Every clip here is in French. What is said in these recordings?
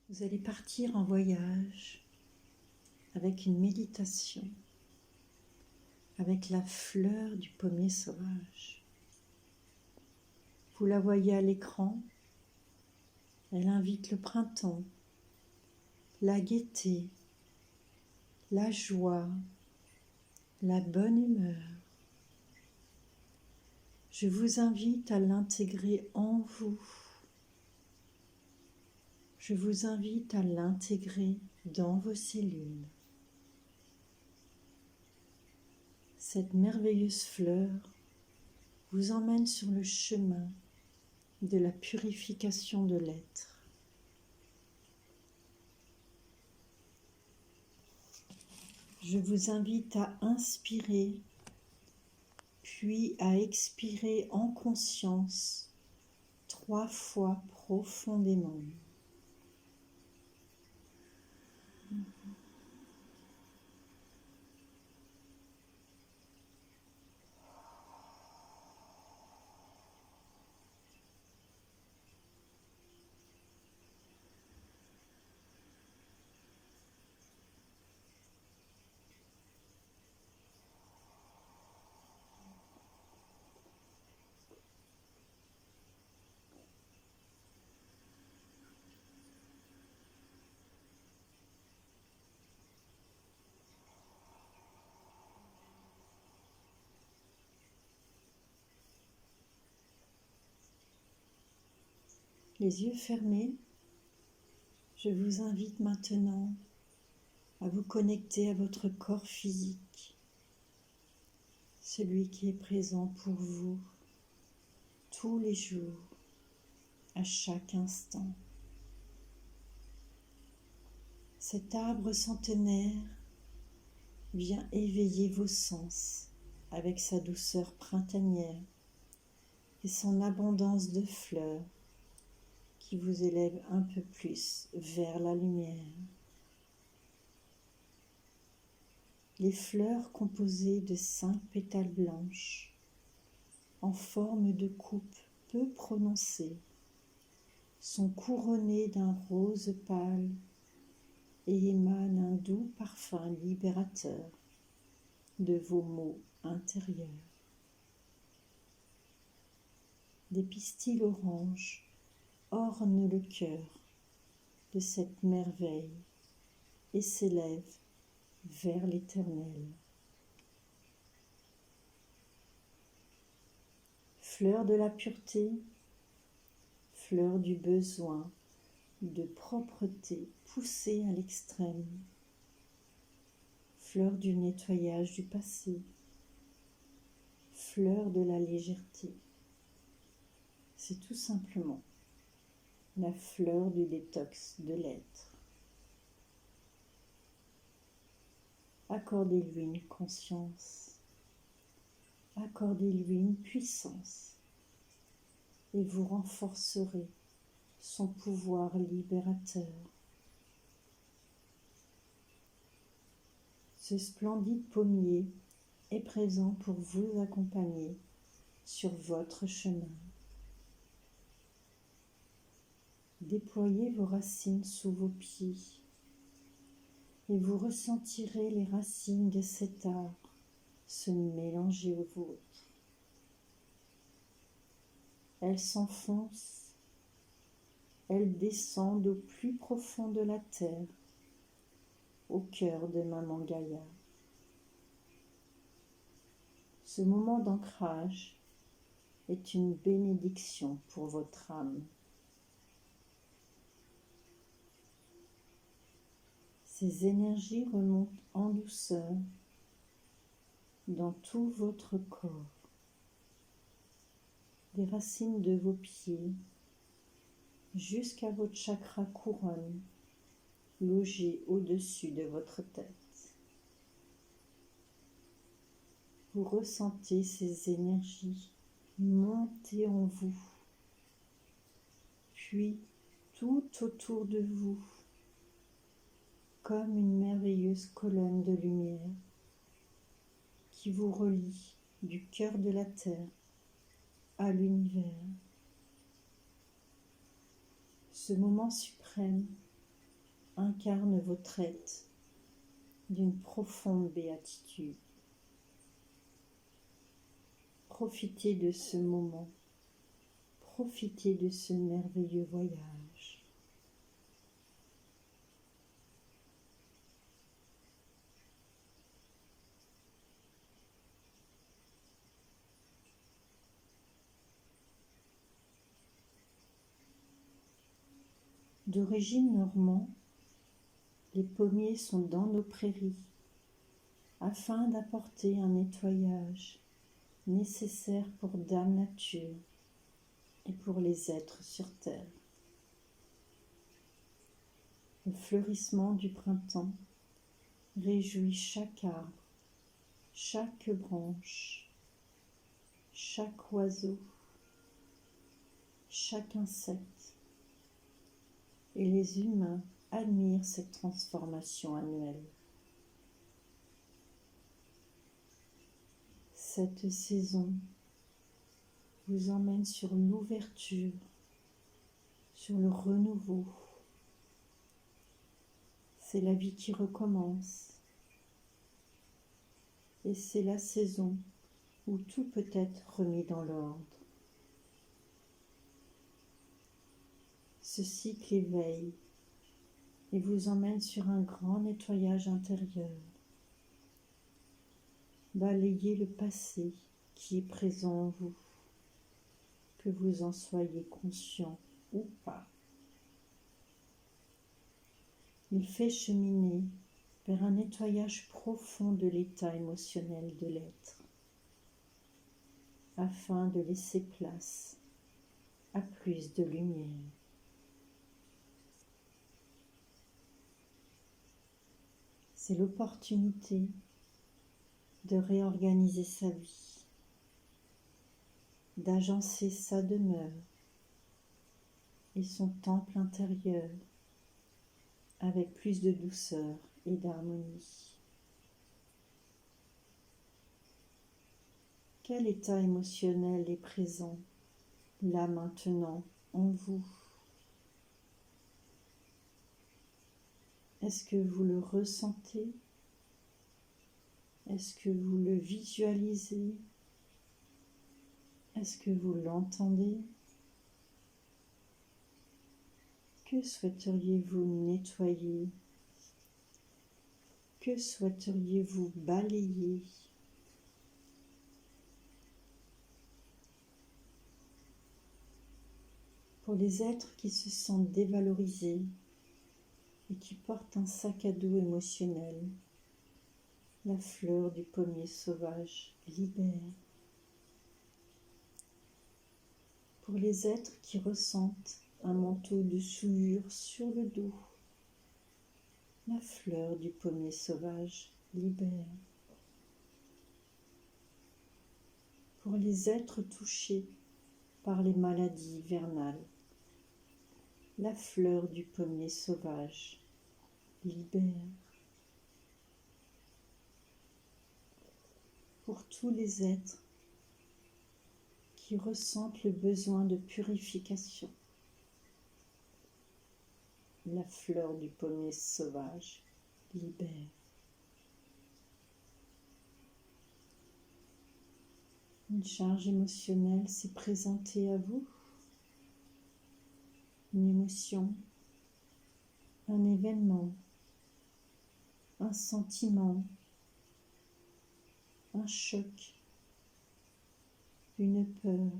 Vous allez partir en voyage avec une méditation, avec la fleur du pommier sauvage. Vous la voyez à l'écran, elle invite le printemps, la gaieté, la joie, la bonne humeur. Je vous invite à l'intégrer en vous. Je vous invite à l'intégrer dans vos cellules. Cette merveilleuse fleur vous emmène sur le chemin de la purification de l'être. Je vous invite à inspirer, puis à expirer en conscience 3 fois profondément. Les yeux fermés, je vous invite maintenant à vous connecter à votre corps physique, celui qui est présent pour vous tous les jours, à chaque instant. Cet arbre centenaire vient éveiller vos sens avec sa douceur printanière et son abondance de fleurs qui vous élève un peu plus vers la lumière. Les fleurs composées de 5 pétales blanches en forme de coupe peu prononcée sont couronnées d'un rose pâle et émanent un doux parfum libérateur de vos maux intérieurs. Des pistils oranges ornent le cœur de cette merveille et s'élèvent vers l'éternel. Fleur de la pureté, fleur du besoin de propreté poussée à l'extrême, fleur du nettoyage du passé, fleur de la légèreté. C'est tout simplement la fleur du détox de l'être. Accordez-lui une conscience, accordez-lui une puissance et vous renforcerez son pouvoir libérateur. Ce splendide pommier est présent pour vous accompagner sur votre chemin. Déployez vos racines sous vos pieds et vous ressentirez les racines de cet arbre se mélanger aux vôtres. Elles s'enfoncent, elles descendent au plus profond de la terre, au cœur de Maman Gaïa. Ce moment d'ancrage est une bénédiction pour votre âme. Ces énergies remontent en douceur dans tout votre corps, des racines de vos pieds jusqu'à votre chakra couronne logé au-dessus de votre tête. Vous ressentez ces énergies monter en vous, puis tout autour de vous, comme une merveilleuse colonne de lumière qui vous relie du cœur de la terre à l'univers. Ce moment suprême incarne vos traits d'une profonde béatitude. Profitez de ce moment, profitez de ce merveilleux voyage. D'origine normand, les pommiers sont dans nos prairies afin d'apporter un nettoyage nécessaire pour Dame Nature et pour les êtres sur Terre. Le fleurissement du printemps réjouit chaque arbre, chaque branche, chaque oiseau, chaque insecte, et les humains admirent cette transformation annuelle. Cette saison vous emmène sur l'ouverture, sur le renouveau. C'est la vie qui recommence. Et c'est la saison où tout peut être remis dans l'ordre. Ce cycle éveille et vous emmène sur un grand nettoyage intérieur. Balayez le passé qui est présent en vous, que vous en soyez conscient ou pas. Il fait cheminer vers un nettoyage profond de l'état émotionnel de l'être, afin de laisser place à plus de lumière. C'est l'opportunité de réorganiser sa vie, d'agencer sa demeure et son temple intérieur avec plus de douceur et d'harmonie. Quel état émotionnel est présent là maintenant en vous? Est-ce que vous le ressentez? Est-ce que vous le visualisez? Est-ce que vous l'entendez? Que souhaiteriez-vous nettoyer? Que souhaiteriez-vous balayer? Pour les êtres qui se sentent dévalorisés et qui portent un sac à dos émotionnel, la fleur du pommier sauvage libère. Pour les êtres qui ressentent un manteau de souillure sur le dos, la fleur du pommier sauvage libère. Pour les êtres touchés par les maladies hivernales, la fleur du pommier sauvage libère. Pour tous les êtres qui ressentent le besoin de purification, la fleur du pommier sauvage libère. Une charge émotionnelle s'est présentée à vous, une émotion, un événement, un sentiment, un choc, une peur,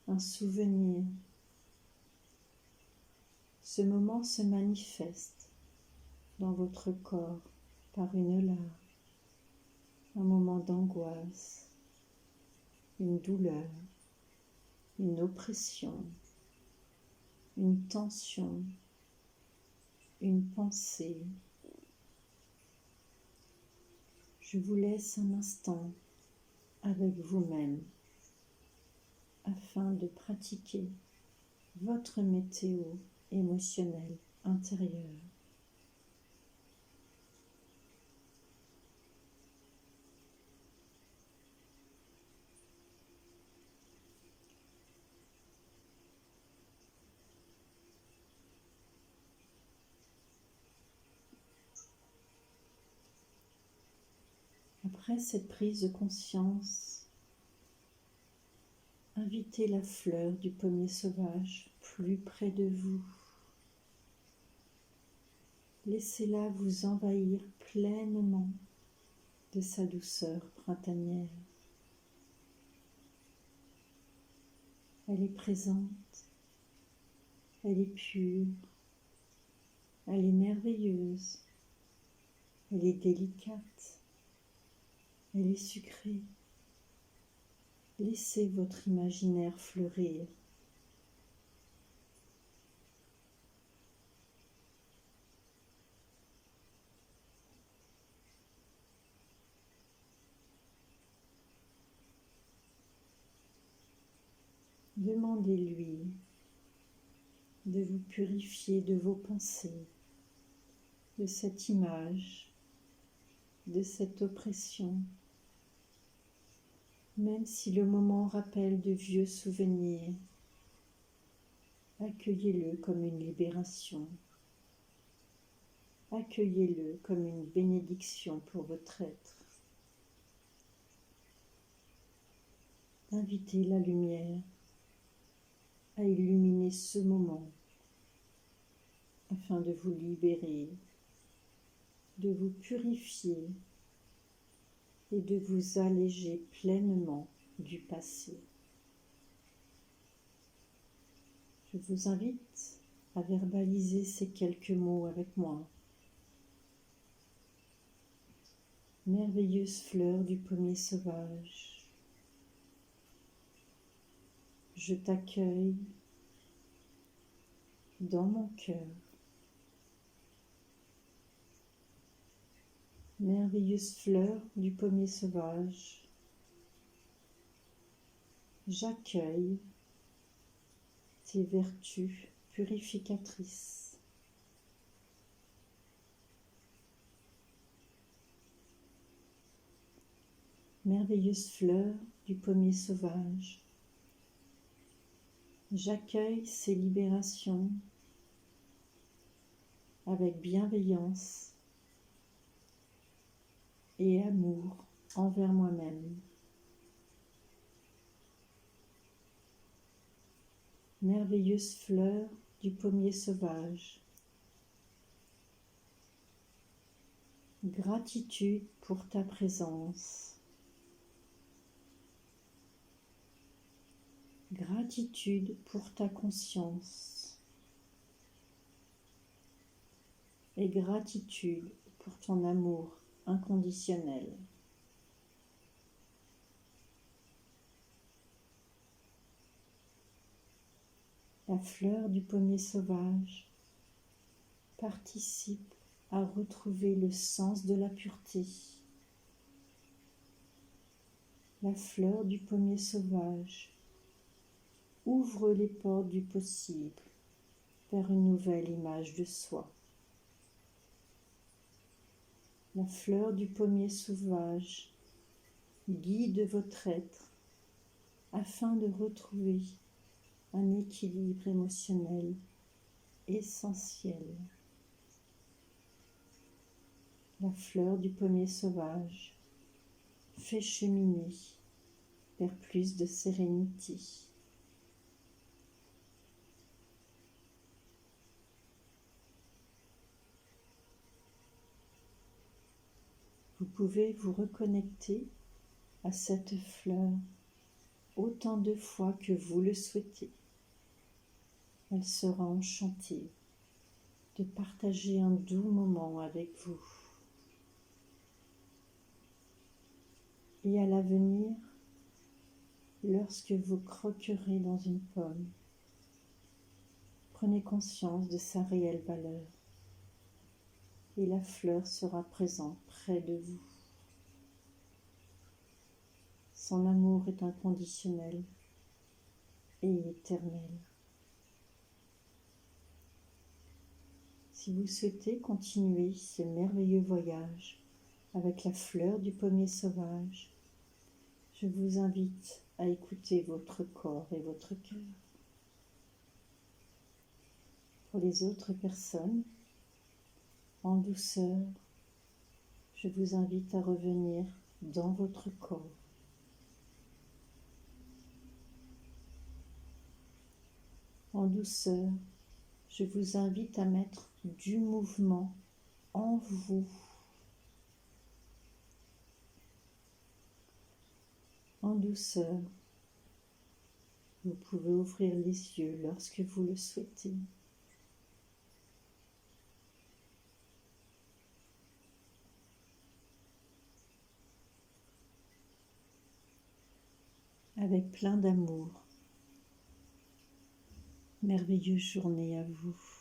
un souvenir. Ce moment se manifeste dans votre corps par une larme, un moment d'angoisse, une douleur, une oppression, une tension, une pensée. Je vous laisse un instant avec vous-même afin de pratiquer votre météo émotionnelle intérieure. Après cette prise de conscience, invitez la fleur du pommier sauvage plus près de vous. Laissez-la vous envahir pleinement de sa douceur printanière. Elle est présente, elle est pure, elle est merveilleuse, elle est délicate, elle est sucrée. Laissez votre imaginaire fleurir. Demandez-lui de vous purifier de vos pensées, de cette image, de cette oppression. Même si le moment rappelle de vieux souvenirs, accueillez-le comme une libération. Accueillez-le comme une bénédiction pour votre être. Invitez la lumière à illuminer ce moment afin de vous libérer, de vous purifier et de vous alléger pleinement du passé. Je vous invite à verbaliser ces quelques mots avec moi. Merveilleuse fleur du pommier sauvage, je t'accueille dans mon cœur. Merveilleuse fleur du pommier sauvage, j'accueille tes vertus purificatrices. Merveilleuse fleur du pommier sauvage, j'accueille ces libérations avec bienveillance et amour envers moi-même. Merveilleuse fleur du pommier sauvage, gratitude pour ta présence. Gratitude pour ta conscience et gratitude pour ton amour inconditionnel. La fleur du pommier sauvage participe à retrouver le sens de la pureté. La fleur du pommier sauvage ouvre les portes du possible vers une nouvelle image de soi. La fleur du pommier sauvage guide votre être afin de retrouver un équilibre émotionnel essentiel. La fleur du pommier sauvage fait cheminer vers plus de sérénité. Vous pouvez vous reconnecter à cette fleur autant de fois que vous le souhaitez. Elle sera enchantée de partager un doux moment avec vous. Et à l'avenir, lorsque vous croquerez dans une pomme, prenez conscience de sa réelle valeur et la fleur sera présente près de vous. Son amour est inconditionnel et éternel. Si vous souhaitez continuer ce merveilleux voyage avec la fleur du pommier sauvage, je vous invite à écouter votre corps et votre cœur. Pour les autres personnes, en douceur, je vous invite à revenir dans votre corps. En douceur, je vous invite à mettre du mouvement en vous. En douceur, vous pouvez ouvrir les yeux lorsque vous le souhaitez. Avec plein d'amour. Merveilleuse journée à vous.